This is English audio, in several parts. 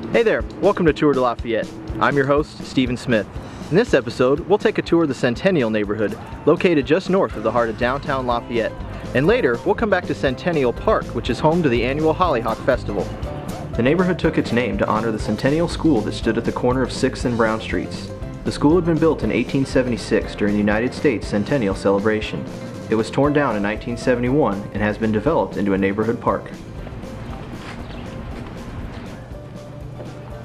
Hey there, welcome to Tour de Lafayette. I'm your host, Stephen Smith. In this episode, we'll take a tour of the Centennial Neighborhood, located just north of the heart of downtown Lafayette. And later, we'll come back to Centennial Park, which is home to the annual Hollyhock Festival. The neighborhood took its name to honor the Centennial School that stood at the corner of 6th and Brown Streets. The school had been built in 1876 during the United States Centennial celebration. It was torn down in 1971 and has been developed into a neighborhood park.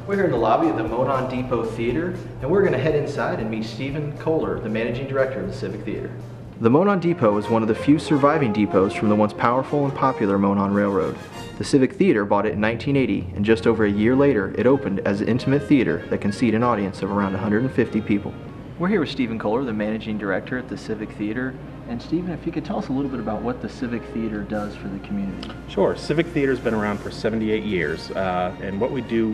We're here in the lobby of the Monon Depot Theater, and we're going to head inside and meet Stephen Kohler, the managing director of the Civic Theater. The Monon Depot is one of the few surviving depots from the once powerful and popular Monon Railroad. The Civic Theater bought it in 1980, and just over a year later, it opened as an intimate theater that can seat an audience of around 150 people. We're here with Stephen Kohler, the managing director at the Civic Theater. And Stephen, if you could tell us a little bit about what the Civic Theater does for the community. Sure. Civic Theater's been around for 78 years, and what we do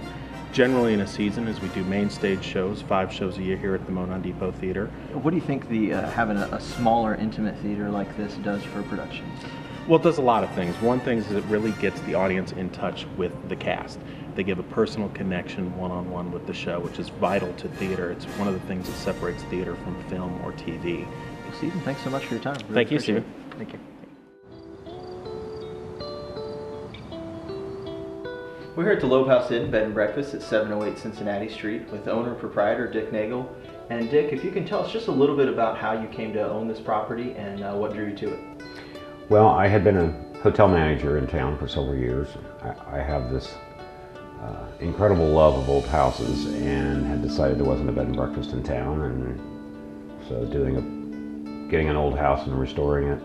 generally in a season is we do main stage shows, 5 shows a year here at the Monon Depot Theater. What do you think the having a smaller, intimate theater like this does for productions? Well, it does a lot of things. One thing is it really gets the audience in touch with the cast. They give a personal connection one-on-one with the show, which is vital to theater. It's one of the things that separates theater from film or TV. Well, Stephen, thanks so much for your time. Really Thank you, Stephen. Thank you. We're here at the Loeb House Inn Bed and Breakfast at 708 Cincinnati Street with owner-proprietor Dick Nagel. And Dick, if you can tell us just a little bit about how you came to own this property and what drew you to it. Well, I had been a hotel manager in town for several years. I have this incredible love of old houses and had decided there wasn't a bed and breakfast in town, and so getting an old house and restoring it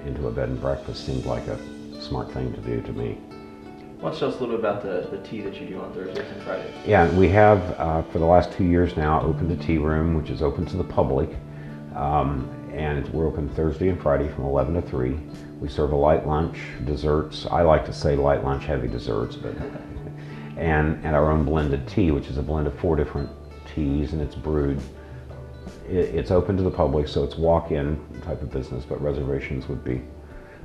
into a bed and breakfast seemed like a smart thing to do to me. Why don't you tell us a little bit about the tea that you do on Thursdays and Fridays? Yeah, we have for the last 2 years now opened a tea room, which is open to the public, and we're open Thursday and Friday from 11 to 3. We serve a light lunch, desserts. I like to say light lunch, heavy desserts, but and our own blended tea, which is a blend of 4 different teas, and it's brewed. It's open to the public, so it's walk-in type of business, but reservations would be,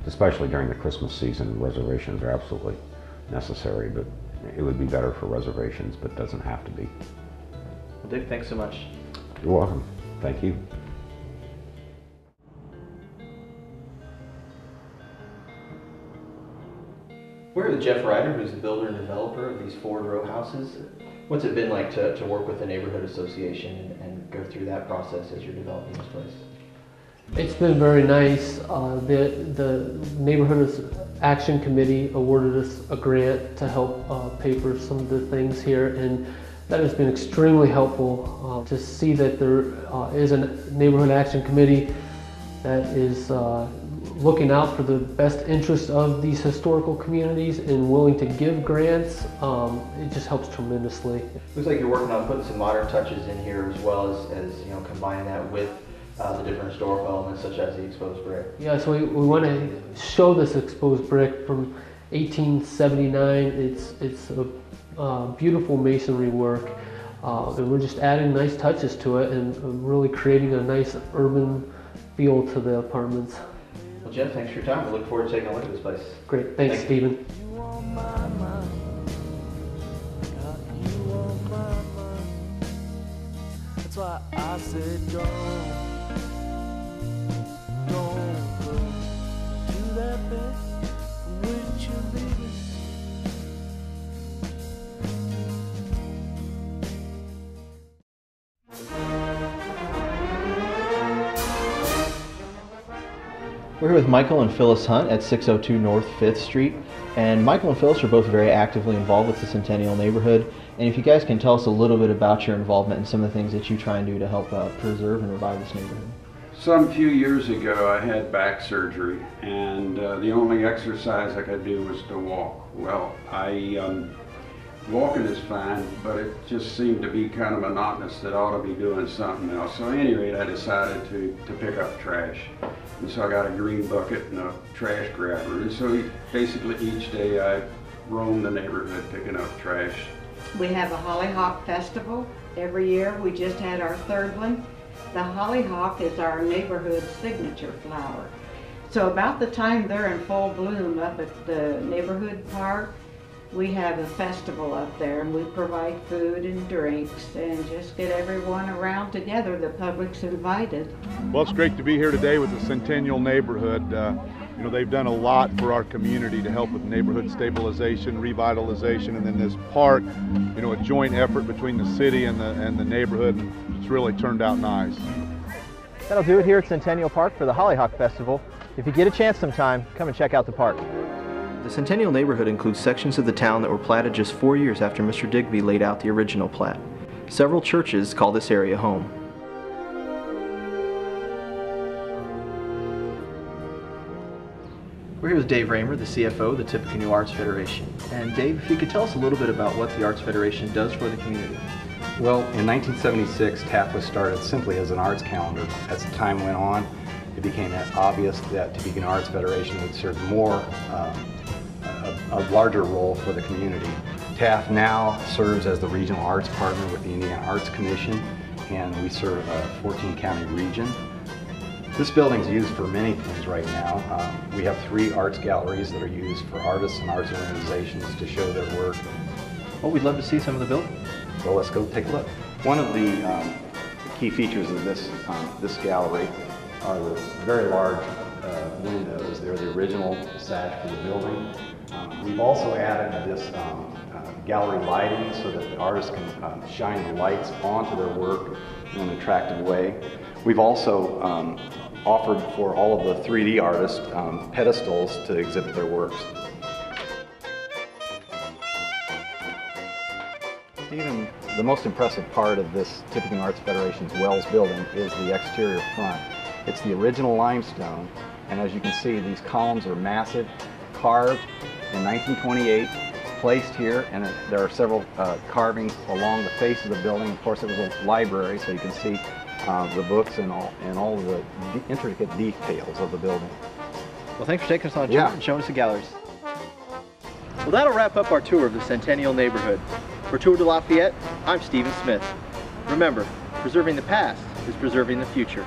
especially during the Christmas season, reservations are absolutely necessary, but it would be better for reservations, but doesn't have to be. Well, Dick, thanks so much. You're welcome. Thank you. We're with Jeff Ryder, who's the builder and developer of these 4 row houses. What's it been like to work with the neighborhood association and go through that process as you're developing this place? It's been very nice. The Neighborhood Action Committee awarded us a grant to help pay for some of the things here, and that has been extremely helpful to see that there is a Neighborhood Action Committee that is looking out for the best interests of these historical communities and willing to give grants. It just helps tremendously. Looks like you're working on putting some modern touches in here as well as you know, combining that with the different historical elements such as the exposed brick. Yeah, so we want to show this exposed brick from 1879. It's a beautiful masonry work, and we're just adding nice touches to it and really creating a nice urban feel to the apartments. Well, Jeff, thanks for your time. We look forward to taking a look at this place. Great, thanks, Stephen. That's why I said don't go to that bed from which you're leaving. We're here with Michael and Phyllis Hunt at 602 North 5th Street. And Michael and Phyllis are both very actively involved with the Centennial Neighborhood. And if you guys can tell us a little bit about your involvement and some of the things that you try and do to help preserve and revive this neighborhood. Some few years ago I had back surgery, and the only exercise I could do was to walk. Well, walking is fine, but it just seemed to be kind of monotonous that I ought to be doing something else. So at any rate, I decided to pick up trash. And so I got a green bucket and a trash grabber. And so basically each day I roam the neighborhood picking up trash. We have a Hollyhock Festival every year. We just had our 3rd one. The hollyhock is our neighborhood signature flower. So about the time they're in full bloom up at the neighborhood park, we have a festival up there, and we provide food and drinks and just get everyone around together. The public's invited. Well, it's great to be here today with the Centennial Neighborhood. You know, they've done a lot for our community to help with neighborhood stabilization, revitalization, and then this park, you know, a joint effort between the city and the neighborhood. It's really turned out nice. That'll do it here at Centennial Park for the Hollyhock Festival. If you get a chance sometime, come and check out the park. The Centennial Neighborhood includes sections of the town that were platted just 4 years after Mr. Digby laid out the original plat. Several churches call this area home. We're here with Dave Raymer, the CFO of the Tippecanoe Arts Federation. And Dave, if you could tell us a little bit about what the Arts Federation does for the community. Well, in 1976, TAF was started simply as an arts calendar. As time went on, it became obvious that Tippecanoe Arts Federation would serve a larger role for the community. TAF now serves as the regional arts partner with the Indiana Arts Commission, and we serve a 14-county region. This building is used for many things right now. We have 3 arts galleries that are used for artists and arts organizations to show their work. Well, we'd love to see some of the building. Well, let's go take a look. One of the key features of this gallery are the very large windows. They're the original sash for the building. We've also added this gallery lighting so that the artists can shine the lights onto their work in an attractive way. We've also offered for all of the 3D artists pedestals to exhibit their works. Stephen, the most impressive part of this Tippecanoe Arts Federation's Wells building is the exterior front. It's the original limestone, and as you can see, these columns are massive, carved in 1928, placed here, and there are several carvings along the face of the building. Of course, it was a library, so you can see the books and all of the intricate details of the building. Well, thanks for taking us on a tour and showing us the galleries. Well, that'll wrap up our tour of the Centennial Neighborhood. For Tour de Lafayette, I'm Stephen Smith. Remember, preserving the past is preserving the future.